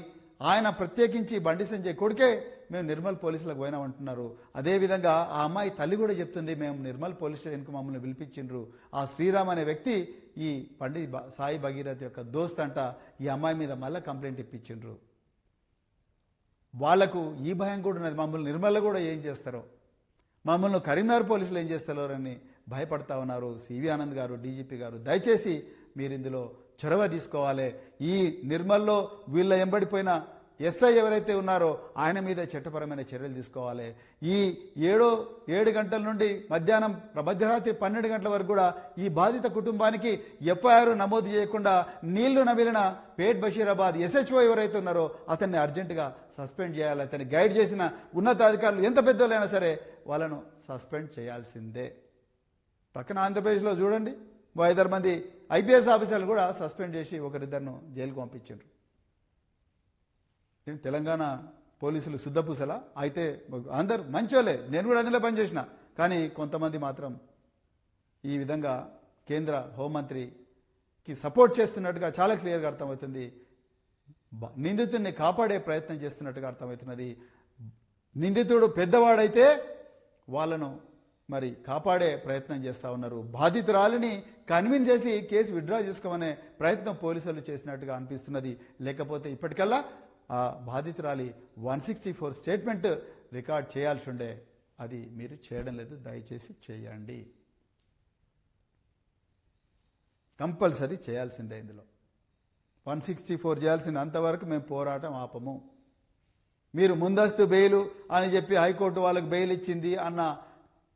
ఆయన ప్రత్యేకించి బండి సంజయ్ కొడుకే మేము నిర్మల్ పోలీసులకు పోయినామంటున్నారు. అదేవిధంగా ఆ అమ్మాయి తల్లి కూడా చెప్తుంది, మేము నిర్మల్ పోలీస్ స్టేషన్కు మమ్మల్ని పిలిపించిండ్రు. ఆ శ్రీరామ్ అనే వ్యక్తి ఈ సాయి భగీరథ్ యొక్క దోస్త్ అంట. ఈ అమ్మాయి మీద మళ్ళీ కంప్లైంట్ ఇప్పించిండ్రు. వాళ్లకు ఈ భయం కూడా ఉన్నది, మమ్మల్ని నిర్మల్లో కూడా ఏం చేస్తారో, మమ్మల్ని కరీంనగర్ పోలీసులు ఏం చేస్తారో అని భయపడతా ఉన్నారు. సివి ఆనంద్ గారు, డీజీపీ గారు, దయచేసి మీరు ఇందులో చొరవ తీసుకోవాలి. ఈ నిర్మల్లో వీళ్ళ ఎంబడిపోయిన ఎస్ఐ ఎవరైతే ఉన్నారో ఆయన మీద చట్టపరమైన చర్యలు తీసుకోవాలి. ఈ 7 గంటల నుండి మధ్యరాత్రి 12 గంటల వరకు కూడా ఈ బాధిత కుటుంబానికి ఎఫ్ఐఆర్ నమోదు చేయకుండా నీళ్లు నమిలిన పేట్ బషీరాబాద్ ఎస్హెచ్ఓ ఎవరైతే ఉన్నారో అతన్ని అర్జెంటుగా సస్పెండ్ చేయాలి. అతన్ని గైడ్ చేసిన ఉన్నతాధికారులు ఎంత పెద్దోళ్ళైనా సరే వాళ్ళను సస్పెండ్ చేయాల్సిందే. పక్కన ఆంధ్రప్రదేశ్లో చూడండి, 5 మంది ఐపీఎస్ ఆఫీసర్లు కూడా సస్పెండ్ చేసి ఒకరిద్దరిను జైలుకు పంపించారు. తెలంగాణ పోలీసులు శుద్ధపూసలా? అయితే అందరు మంచోలే, నేను కూడా అందులో పనిచేసిన, కానీ కొంతమంది మాత్రం ఈ విధంగా కేంద్ర హోంమంత్రికి సపోర్ట్ చేస్తున్నట్టుగా చాలా క్లియర్గా అర్థమవుతుంది. నిందితుడిని కాపాడే ప్రయత్నం చేస్తున్నట్టుగా అర్థమవుతున్నది. నిందితుడు పెద్దవాడైతే వాళ్ళను మరి కాపాడే ప్రయత్నం చేస్తూ ఉన్నారు. బాధితురాలిని కన్విన్స్ చేసి కేసు విత్డ్రా చేసుకోమనే ప్రయత్నం పోలీసులు చేసినట్టుగా అనిపిస్తున్నది. లేకపోతే ఇప్పటికల్లా ఆ బాధితురాలి 164 స్టేట్మెంట్ రికార్డ్ చేయాల్సి ఉండే, అది మీరు చేయడం లేదు. దయచేసి చేయండి, కంపల్సరీ చేయాల్సిందే. ఇందులో 164 చేయాల్సింది. అంతవరకు మేము పోరాటం ఆపము. మీరు ముందస్తు బెయిలు అని చెప్పి హైకోర్టు వాళ్ళకి బెయిల్ ఇచ్చింది అన్న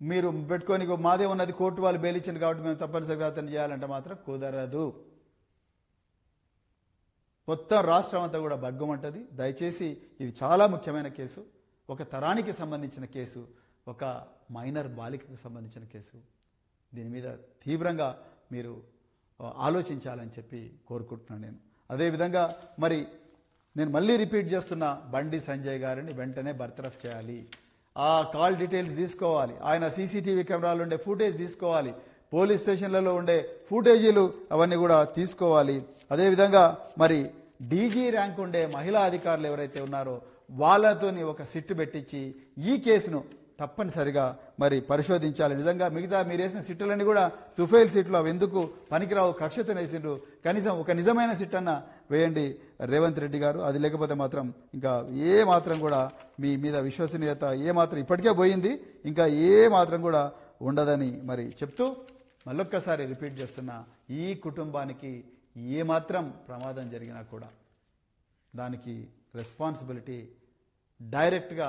మీరు పెట్టుకొని మాదే ఉన్నది, కోర్టు వాళ్ళు బెయిల్ ఇచ్చింది కాబట్టి మేము తప్పనిసరిగా అతను చేయాలంటే మాత్రం కుదరదు. మొత్తం రాష్ట్రం అంతా కూడా బగ్గమంటది. దయచేసి ఇది చాలా ముఖ్యమైన కేసు, ఒక తరానికి సంబంధించిన కేసు, ఒక మైనర్ బాలికకు సంబంధించిన కేసు. దీని మీద తీవ్రంగా మీరు ఆలోచించాలని చెప్పి కోరుకుంటున్నాను నేను. అదేవిధంగా మరి నేను మళ్ళీ రిపీట్ చేస్తున్నా, బండి సంజయ్ గారిని వెంటనే బర్తరఫ్ చేయాలి. ఆ కాల్ డీటెయిల్స్ తీసుకోవాలి, ఆయన సీసీటీవీ కెమెరాలు ఉండే ఫుటేజ్ తీసుకోవాలి, పోలీస్ స్టేషన్లలో ఉండే ఫుటేజీలు అవన్నీ కూడా తీసుకోవాలి. అదేవిధంగా మరి డీజీ ర్యాంక్ ఉండే మహిళా అధికారులు ఎవరైతే ఉన్నారో వాళ్ళతోని ఒక సిట్టు పెట్టించి ఈ కేసును తప్పనిసరిగా మరి పరిశోధించాలి. నిజంగా మిగతా మీరు వేసిన సిట్టులన్నీ కూడా తుఫైల్ సిట్లు, అవి ఎందుకు పనికిరావు, కక్షతో వేసిండ్రు. కనీసం ఒక నిజమైన సిట్ అన్న వేయండి రేవంత్ రెడ్డి గారు. అది లేకపోతే మాత్రం ఇంకా ఏ మాత్రం కూడా మీ మీద విశ్వసనీయత ఏ మాత్రం ఇప్పటికే పోయింది, ఇంకా ఏ మాత్రం కూడా ఉండదని మరి చెప్తూ మళ్ళొక్కసారి రిపీట్ చేస్తున్నా, ఈ కుటుంబానికి ఏ మాత్రం ప్రమాదం జరిగినా కూడా దానికి రెస్పాన్సిబిలిటీ డైరెక్ట్గా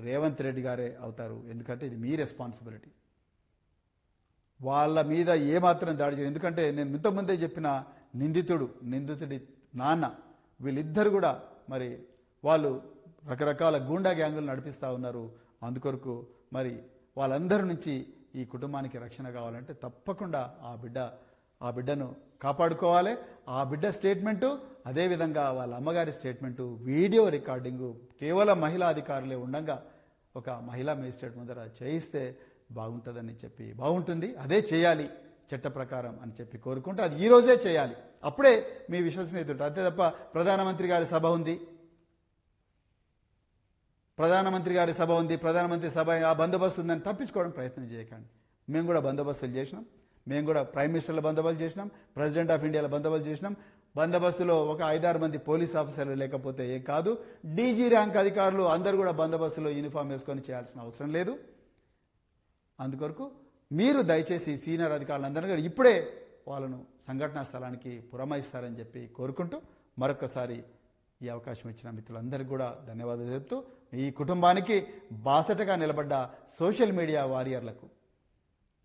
రేవంత్ రెడ్డి గారే అవుతారు. ఎందుకంటే ఇది మీ రెస్పాన్సిబిలిటీ. వాళ్ళ మీద ఏమాత్రం దాడి చేయదు. ఎందుకంటే నేను ఇంతకుముందే చెప్పిన నిందితుడి నాన్న వీళ్ళిద్దరు కూడా మరి వాళ్ళు రకరకాల గూండా గ్యాంగులు నడిపిస్తూ ఉన్నారు. అందుకొరకు మరి వాళ్ళందరి నుంచి ఈ కుటుంబానికి రక్షణ కావాలంటే తప్పకుండా ఆ బిడ్డను కాపాడుకోవాలి. ఆ బిడ్డ స్టేట్మెంటు, అదేవిధంగా వాళ్ళ అమ్మగారి స్టేట్మెంటు, వీడియో రికార్డింగు కేవలం మహిళా అధికారులే ఉండగా ఒక మహిళా మేజిస్ట్రేట్ ముందర చేయిస్తే బాగుంటుంది. అదే చేయాలి చట్ట ప్రకారం అని చెప్పి కోరుకుంటూ అది ఈ రోజే చేయాలి. అప్పుడే మీ విశ్వసనీయత ఉంటుంది. అంతే తప్ప ప్రధానమంత్రి గారి సభ ఉంది, ప్రధానమంత్రి సభ ఆ బందోబస్తు ఉందని తప్పించుకోవడం ప్రయత్నం చేయకండి. మేము కూడా బందోబస్తులు చేసినాం, మేము కూడా ప్రైమ్ మినిస్టర్ల బందోబస్తు చేసినాం, ప్రెసిడెంట్ ఆఫ్ ఇండియాలో బందోబస్తు చేసినాం. బందోబస్తులో ఒక 5-6 మంది పోలీస్ ఆఫీసర్లు లేకపోతే ఏం కాదు. డీజీ ర్యాంక్ అధికారులు అందరూ కూడా బందోబస్తులో యూనిఫామ్ వేసుకొని చేయాల్సిన అవసరం లేదు. అందుకొరకు మీరు దయచేసి సీనియర్ అధికారులందరూ కూడా ఇప్పుడే వాళ్ళను సంఘటనా స్థలానికి పురమాయిస్తారని చెప్పి కోరుకుంటూ మరొకసారి ఈ అవకాశం ఇచ్చిన మిత్రులందరికీ కూడా ధన్యవాదాలు చెప్తూ, ఈ కుటుంబానికి బాసటగా నిలబడ్డ సోషల్ మీడియా వారియర్లకు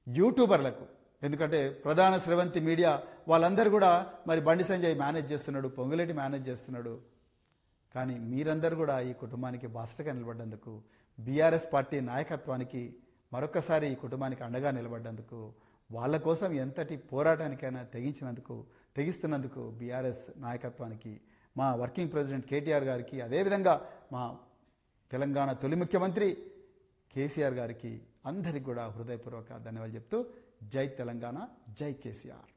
యూట్యూబర్లకు, ఎందుకంటే ప్రధాన స్రవంతి మీడియా వాళ్ళందరూ కూడా మరి బండి సంజయ్ మేనేజ్ చేస్తున్నాడు, పొంగులేటి మేనేజ్ చేస్తున్నాడు. కానీ మీరందరూ కూడా ఈ కుటుంబానికి బాసటగా నిలబడ్డందుకు, బీఆర్ఎస్ పార్టీ నాయకత్వానికి మరొకసారి ఈ కుటుంబానికి అండగా నిలబడ్డందుకు, వాళ్ళ కోసం ఎంతటి పోరాటానికైనా తెగిస్తున్నందుకు బీఆర్ఎస్ నాయకత్వానికి, మా వర్కింగ్ ప్రెసిడెంట్ కేటీఆర్ గారికి, అదేవిధంగా మా తెలంగాణ తొలి ముఖ్యమంత్రి కేసీఆర్ గారికి అందరికి కూడా హృదయపూర్వక ధన్యవాదాలు చెప్తూ జై తెలంగాణ, జై కేసీఆర్.